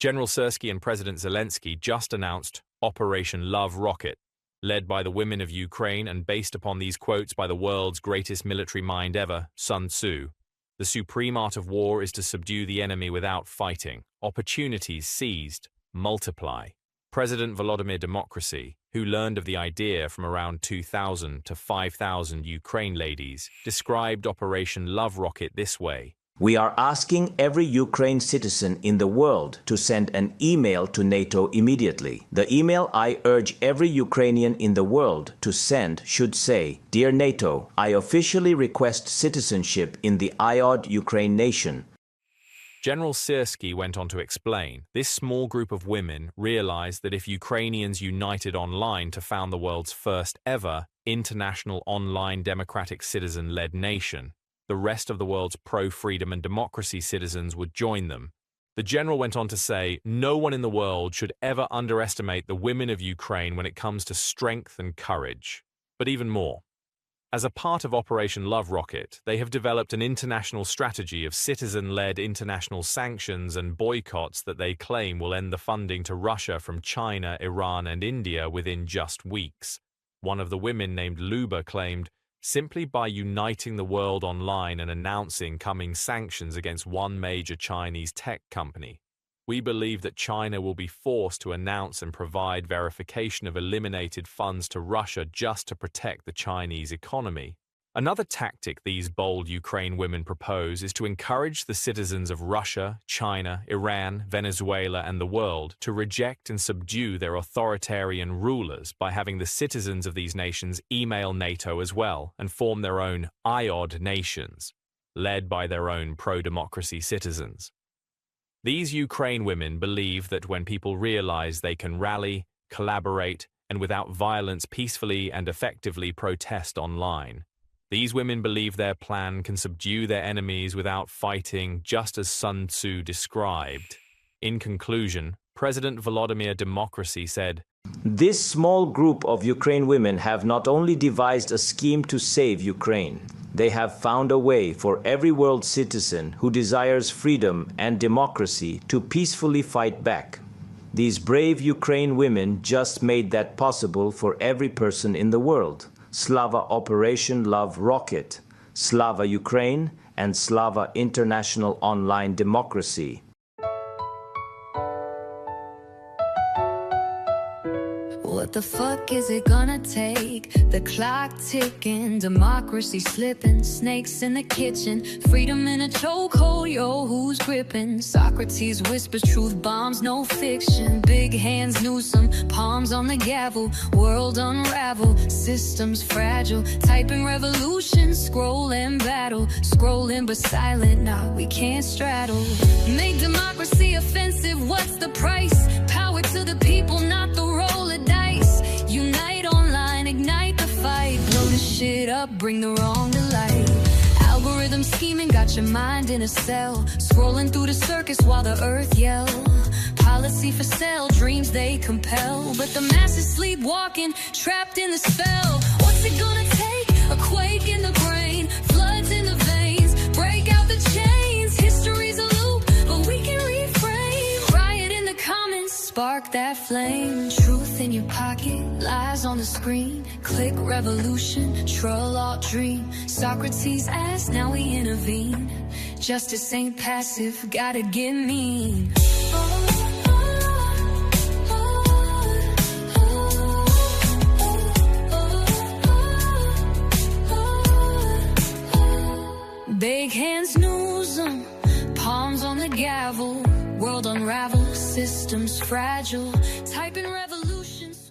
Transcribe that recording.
General Syrskyi and President Zelensky just announced Operation Love Rocket, led by the women of Ukraine and based upon these quotes by the world's greatest military mind ever, Sun Tzu. The supreme art of war is to subdue the enemy without fighting. Opportunities seized, multiply. President Volodymyr Democracy, who learned of the idea from around 2,000 to 5,000 Ukraine ladies, described Operation Love Rocket this way. We are asking every Ukraine citizen in the world to send an email to NATO immediately. The email I urge every Ukrainian in the world to send should say, "Dear NATO, I officially request citizenship in the IOD Ukraine nation." General Syrskyi went on to explain, this small group of women realized that if Ukrainians united online to found the world's first ever international online democratic citizen-led nation, the rest of the world's pro-freedom and democracy citizens would join them. The general went on to say, no one in the world should ever underestimate the women of Ukraine when it comes to strength and courage. But even more. As a part of Operation Love Rocket, they have developed an international strategy of citizen-led international sanctions and boycotts that they claim will end the funding to Russia from China, Iran, and India within just weeks. One of the women named Luba claimed, simply by uniting the world online and announcing coming sanctions against one major Chinese tech company, we believe that China will be forced to announce and provide verification of eliminated funds to Russia just to protect the Chinese economy. Another tactic these bold Ukraine women propose is to encourage the citizens of Russia, China, Iran, Venezuela, and the world to reject and subdue their authoritarian rulers by having the citizens of these nations email NATO as well and form their own IOD nations, led by their own pro-democracy citizens. These Ukraine women believe that when people realize they can rally, collaborate, and without violence peacefully and effectively protest online, these women believe their plan can subdue their enemies without fighting, just as Sun Tzu described. In conclusion, President Volodymyr Democracy said, "This small group of Ukraine women have not only devised a scheme to save Ukraine, they have found a way for every world citizen who desires freedom and democracy to peacefully fight back. These brave Ukraine women just made that possible for every person in the world. Slava Operation Love Rocket, Slava Ukraine, and Slava International Online Democracy." What the fuck is it gonna take? The clock ticking, democracy slipping, snakes in the kitchen, freedom in a chokehold, yo, who's gripping? Socrates whispers truth bombs, no fiction. Big hands Newsom, palms on the gavel, world unravel, systems fragile, typing revolution, scroll and battle, scrolling but silent, nah, we can't straddle. Make democracy offensive, what's the price? Power to the people, not the roll of dice. Unite online, ignite the fight, blow the shit up, bring the wrong to light. Algorithm scheming got your mind in a cell, scrolling through the circus while the earth yell. Policy for sale, dreams they compel, but the masses sleepwalking, trapped in the spell. What's it gonna take? A quake in the brain, floods in the veins, break out the chains. History's a loop, but we can reframe. Riot in the comments, spark that flame. Truth in your pocket, lies on the screen. Click revolution, troll alt dream. Socrates asked, now we intervene. Justice ain't passive, gotta get mean. Big hands Newsom, palms on the gavel, world unravel, systems fragile, typing revolution.